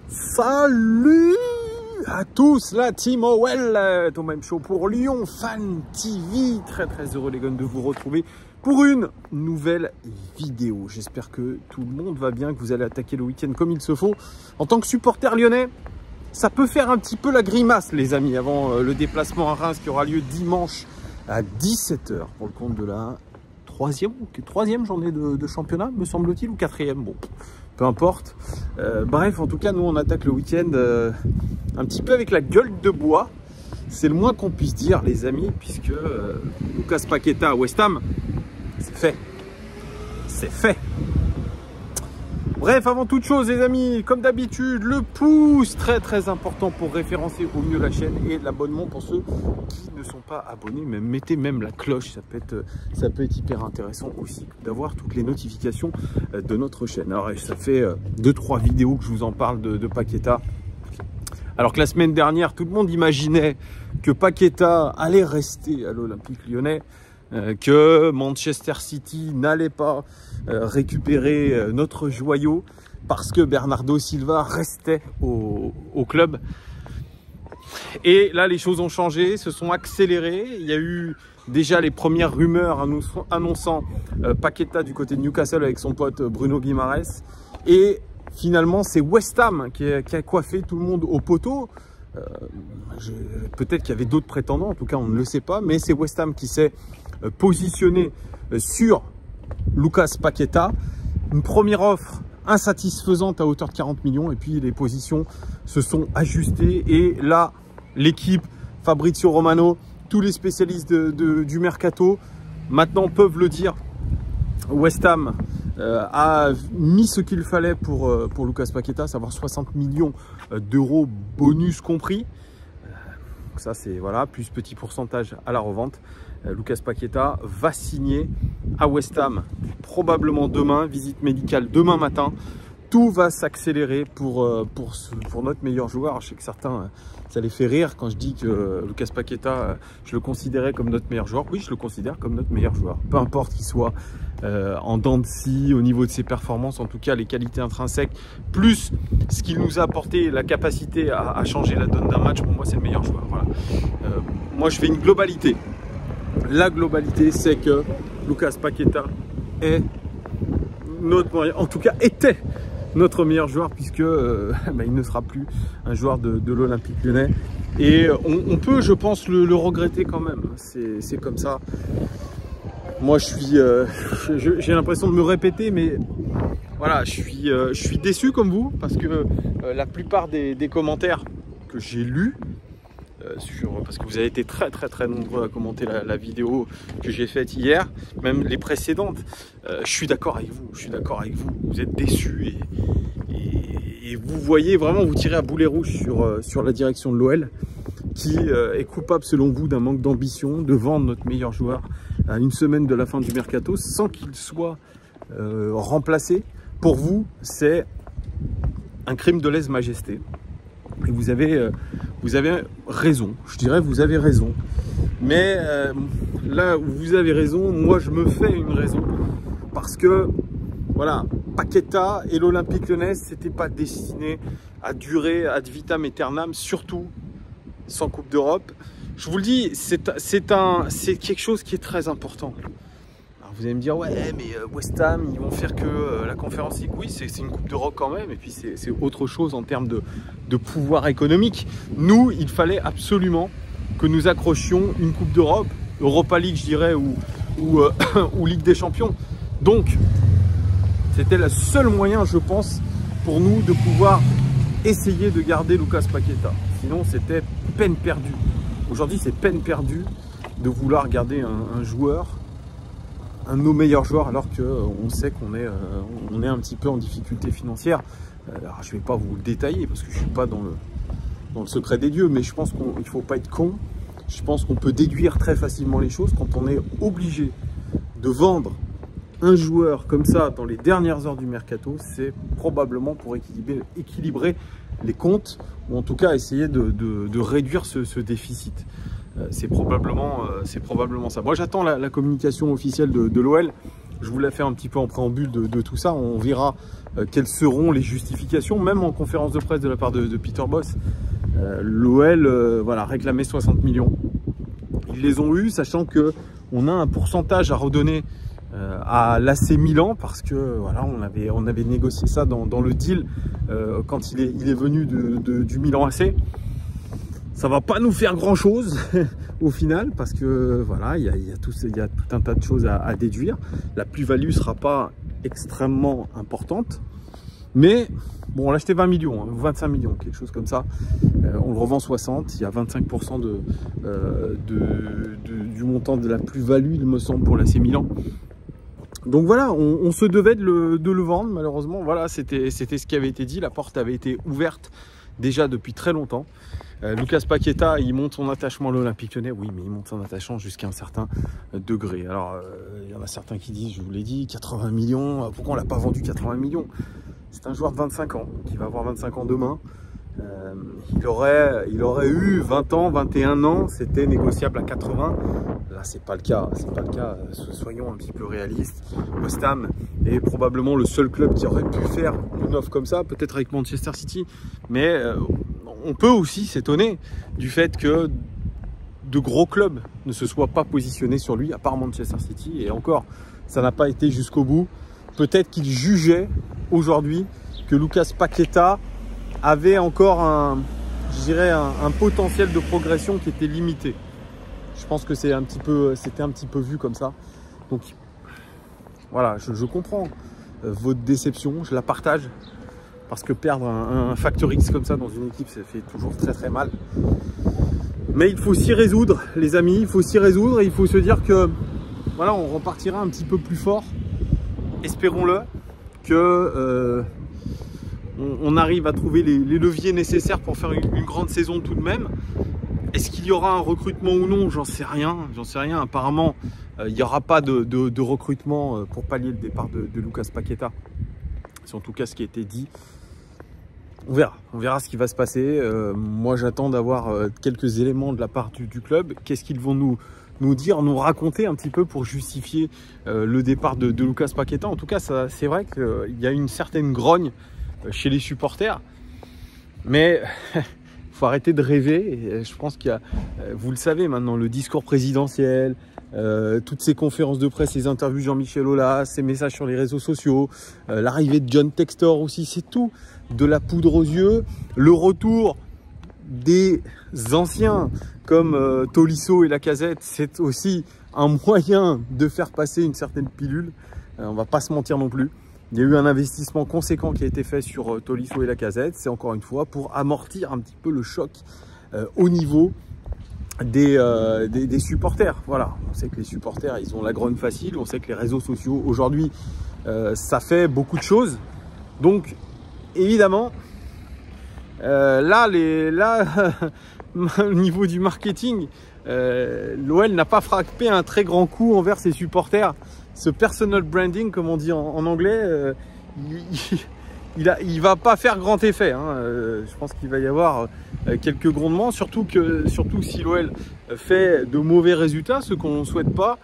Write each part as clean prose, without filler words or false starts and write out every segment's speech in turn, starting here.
Salut à tous, la team OL, ton même show pour Lyon Fan TV. Très heureux les gars de vous retrouver pour une nouvelle vidéo. J'espère que tout le monde va bien, que vous allez attaquer le week-end comme il se faut. En tant que supporter lyonnais, ça peut faire un petit peu la grimace les amis, avant le déplacement à Reims qui aura lieu dimanche à 17 h pour le compte de la troisième journée de championnat, me semble-t-il, ou quatrième, bon, peu importe. Bref, en tout cas, nous, on attaque le week-end un petit peu avec la gueule de bois. C'est le moins qu'on puisse dire, les amis, puisque Lucas Paqueta à West Ham, c'est fait. C'est fait. Bref, avant toute chose, les amis, comme d'habitude, le pouce, très important pour référencer au mieux la chaîne, et l'abonnement pour ceux qui ne sont pas abonnés. Même, mettez même la cloche, ça peut être hyper intéressant aussi d'avoir toutes les notifications de notre chaîne. Alors, ça fait 2-3 vidéos que je vous en parle de Paqueta. Alors que la semaine dernière, tout le monde imaginait que Paqueta allait rester à l'Olympique Lyonnais, que Manchester City n'allait pas récupérer notre joyau parce que Bernardo Silva restait au club. Et là, les choses ont changé, se sont accélérées. Il y a eu déjà les premières rumeurs annonçant Paqueta du côté de Newcastle avec son pote Bruno Guimaraes. Et finalement, c'est West Ham qui a coiffé tout le monde au poteau. Peut-être qu'il y avait d'autres prétendants, en tout cas on ne le sait pas, mais c'est West Ham qui s'est positionné sur Lucas Paqueta. Une première offre insatisfaisante à hauteur de 40 millions et puis les positions se sont ajustées et là l'équipe, Fabrizio Romano, tous les spécialistes du mercato maintenant peuvent le dire. West Ham a mis ce qu'il fallait pour Lucas Paqueta, à savoir 60 millions d'euros bonus compris. Ça c'est voilà, plus petit pourcentage à la revente. Lucas Paqueta va signer à West Ham probablement demain, visite médicale demain matin. Tout va s'accélérer pour notre meilleur joueur. Je sais que certains, ça les fait rire quand je dis que Lucas Paqueta, je le considérais comme notre meilleur joueur. Oui, je le considère comme notre meilleur joueur. Peu importe qu'il soit en dents de scie, au niveau de ses performances, en tout cas les qualités intrinsèques, plus ce qu'il nous a apporté, la capacité à changer la donne d'un match, pour moi c'est le meilleur joueur. Voilà. Moi je fais une globalité. La globalité, c'est que Lucas Paqueta est en tout cas était notre meilleur joueur, puisque il ne sera plus un joueur de l'Olympique Lyonnais. Et on peut, je pense, le regretter quand même. C'est comme ça. Moi, j'ai l'impression de me répéter, mais voilà, je suis déçu comme vous, parce que la plupart des commentaires que j'ai lus, parce que vous avez été très nombreux à commenter la vidéo que j'ai faite hier, même les précédentes, je suis d'accord avec vous, vous êtes déçus et vous voyez vraiment, vous tirez à boulet rouge sur la direction de l'OL qui est coupable selon vous d'un manque d'ambition de vendre notre meilleur joueur à une semaine de la fin du mercato sans qu'il soit remplacé. Pour vous, c'est un crime de lèse-majesté. Et vous avez raison, je dirais vous avez raison. Mais là où vous avez raison, moi je me fais une raison. Parce que, voilà, Paqueta et l'Olympique Lyonnais, c'était pas destiné à durer ad vitam aeternam, surtout sans Coupe d'Europe. Je vous le dis, c'est quelque chose qui est très important. Alors vous allez me dire, ouais, mais West Ham, ils vont faire que la Conference League. Oui, c'est une Coupe d'Europe quand même, et puis c'est autre chose en termes de pouvoir économique. Nous, il fallait absolument que nous accrochions une Coupe d'Europe, Europa League, je dirais, ou Ligue des Champions. Donc, c'était le seul moyen, je pense, pour nous de pouvoir essayer de garder Lucas Paqueta. Sinon, c'était peine perdue. Aujourd'hui, c'est peine perdue de vouloir garder un joueur, un de nos meilleurs joueurs, alors qu'on sait qu'on est un petit peu en difficulté financière. Alors, je ne vais pas vous le détailler parce que je ne suis pas dans le secret des dieux, mais je pense qu'il ne faut pas être con. Je pense qu'on peut déduire très facilement les choses quand on est obligé de vendre un joueur comme ça dans les dernières heures du mercato. C'est probablement pour équilibrer les comptes, ou en tout cas essayer de réduire ce déficit. C'est probablement ça. Moi j'attends la communication officielle de l'OL. Je vous la fais un petit peu en préambule de tout ça. On verra quelles seront les justifications, même en conférence de presse de la part de Peter Bosz. L'OL voilà, réclamait 60 millions. Ils les ont eus, sachant qu'on a un pourcentage à redonner à l'AC Milan, parce que voilà, on avait négocié ça dans le deal quand il est venu du Milan AC. Ça va pas nous faire grand chose au final, parce que voilà, il y a tout un tas de choses à déduire. La plus-value sera pas extrêmement importante, mais bon, on l'a acheté 20 millions, hein, 25 millions, quelque chose comme ça. On le revend 60, il y a 25% du montant de la plus-value, il me semble, pour l'AC Milan. Donc voilà, on se devait de le vendre, malheureusement. Voilà, c'était ce qui avait été dit. La porte avait été ouverte déjà depuis très longtemps. Lucas Paqueta, il monte son attachement à l'Olympique Lyonnais. Oui, mais il monte son attachement jusqu'à un certain degré. Alors, il y en a certains qui disent, je vous l'ai dit, 80 millions. Pourquoi on ne l'a pas vendu 80 millions? C'est un joueur de 25 ans, qui va avoir 25 ans demain. Il aurait eu 20 ans, 21 ans, c'était négociable à 80. Là, c'est pas le cas, soyons un petit peu réalistes. West Ham est probablement le seul club qui aurait pu faire une offre comme ça, peut-être avec Manchester City, mais on peut aussi s'étonner du fait que de gros clubs ne se soient pas positionnés sur lui, à part Manchester City, et encore, ça n'a pas été jusqu'au bout. Peut-être qu'il jugeait aujourd'hui que Lucas Paqueta avait encore un potentiel de progression qui était limité. Je pense que c'était un petit peu vu comme ça. Donc voilà, je comprends votre déception, je la partage, parce que perdre un facteur X comme ça dans une équipe, ça fait toujours très très mal. Mais il faut s'y résoudre, les amis, il faut s'y résoudre, et il faut se dire que voilà, on repartira un petit peu plus fort. Espérons-le, que on arrive à trouver les leviers nécessaires pour faire une grande saison tout de même. Est-ce qu'il y aura un recrutement ou non? J'en sais rien. Apparemment, il n'y aura pas de recrutement pour pallier le départ de Lucas Paqueta. C'est en tout cas ce qui a été dit. On verra ce qui va se passer. Moi, j'attends d'avoir quelques éléments de la part du club. Qu'est-ce qu'ils vont nous dire, nous raconter un petit peu pour justifier le départ de Lucas Paqueta. En tout cas, c'est vrai qu'il y a une certaine grogne chez les supporters, mais il faut arrêter de rêver. Et je pense qu'il y a, vous le savez maintenant, le discours présidentiel, toutes ces conférences de presse, les interviews de Jean-Michel Aulas, ces messages sur les réseaux sociaux, l'arrivée de John Textor aussi, c'est tout de la poudre aux yeux. Le retour des anciens comme Tolisso et Lacazette, c'est aussi un moyen de faire passer une certaine pilule. On va pas se mentir non plus. Il y a eu un investissement conséquent qui a été fait sur Tolisso et Lacazette. C'est encore une fois pour amortir un petit peu le choc au niveau des supporters. Voilà, on sait que les supporters, ils ont la grogne facile. On sait que les réseaux sociaux aujourd'hui, ça fait beaucoup de choses. Donc, évidemment, au niveau du marketing, l'OL n'a pas frappé un très grand coup envers ses supporters. Ce personal branding, comme on dit en anglais, il va pas faire grand effet. Hein. Je pense qu'il va y avoir quelques grondements, surtout si l'OL fait de mauvais résultats, ce qu'on ne souhaite pas.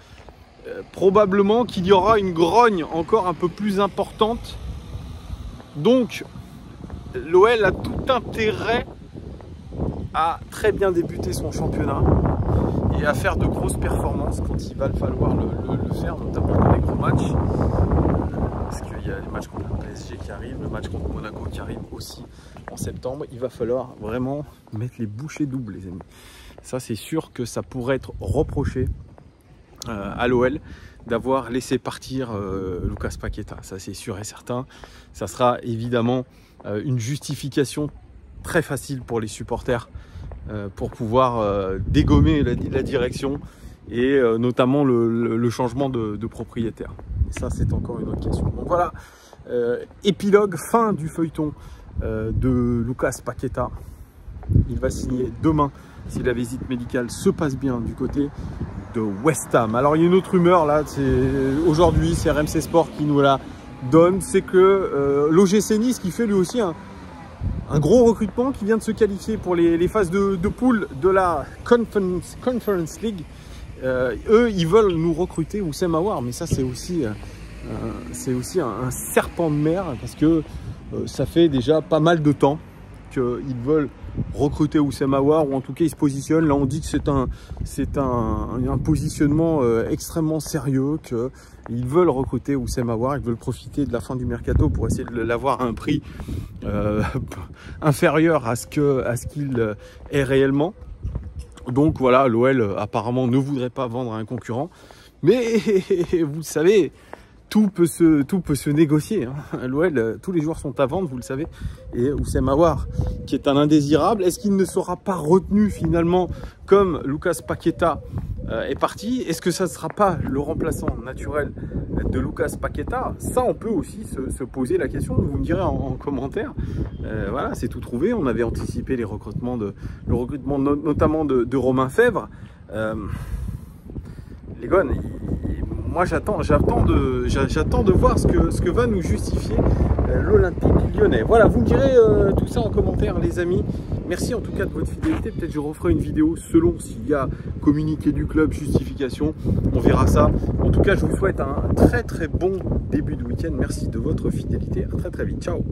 Probablement qu'il y aura une grogne encore un peu plus importante. Donc, l'OL a tout intérêt à très bien débuter son championnat et à faire de grosses performances quand il va falloir le faire, notamment dans les gros matchs. Parce qu'il y a les matchs contre le PSG qui arrivent, le match contre Monaco qui arrive aussi en septembre. Il va falloir vraiment mettre les bouchées doubles, les amis. Ça, c'est sûr que ça pourrait être reproché à l'OL d'avoir laissé partir Lucas Paqueta. Ça, c'est sûr et certain. Ça sera évidemment une justification très facile pour les supporters pour pouvoir dégommer la direction et notamment le changement de propriétaire. Et ça, c'est encore une autre question. Donc voilà, épilogue, fin du feuilleton de Lucas Paqueta. Il va signer demain si la visite médicale se passe bien du côté de West Ham. Alors il y a une autre rumeur là, aujourd'hui c'est RMC Sport qui nous la donne, c'est que l'OGC Nice qui fait lui aussi un gros recrutement, qui vient de se qualifier pour les phases de poule de la Conference League. Eux, ils veulent nous recruter Oussem Aouar, mais ça c'est aussi c'est aussi un serpent de mer parce que ça fait déjà pas mal de temps qu'ils veulent recruter Oussem Aouar, ou en tout cas ils se positionnent. Là on dit que c'est un positionnement extrêmement sérieux, qu'ils veulent recruter Oussem Aouar, ils veulent profiter de la fin du mercato pour essayer de l'avoir à un prix inférieur à ce qu'il est réellement. Donc voilà, l'OL apparemment ne voudrait pas vendre à un concurrent, mais vous le savez, tout peut se négocier. Hein. L'OL, tous les joueurs sont à vendre, vous le savez. Et Oussem Aouar, qui est un indésirable, est-ce qu'il ne sera pas retenu finalement comme Lucas Paqueta est parti? Est-ce que ça ne sera pas le remplaçant naturel de Lucas Paqueta? Ça, on peut aussi se poser la question. Vous me direz en commentaire. Voilà, c'est tout trouvé. On avait anticipé le recrutement notamment de Romain Fèvre. Les gars, moi j'attends de voir ce que va nous justifier l'Olympique lyonnais. Voilà, vous me direz tout ça en commentaire, les amis. Merci en tout cas de votre fidélité. Peut-être je referai une vidéo selon s'il y a communiqué du club, justification. On verra ça. En tout cas, je vous souhaite un très très bon début de week-end. Merci de votre fidélité. À très très vite. Ciao.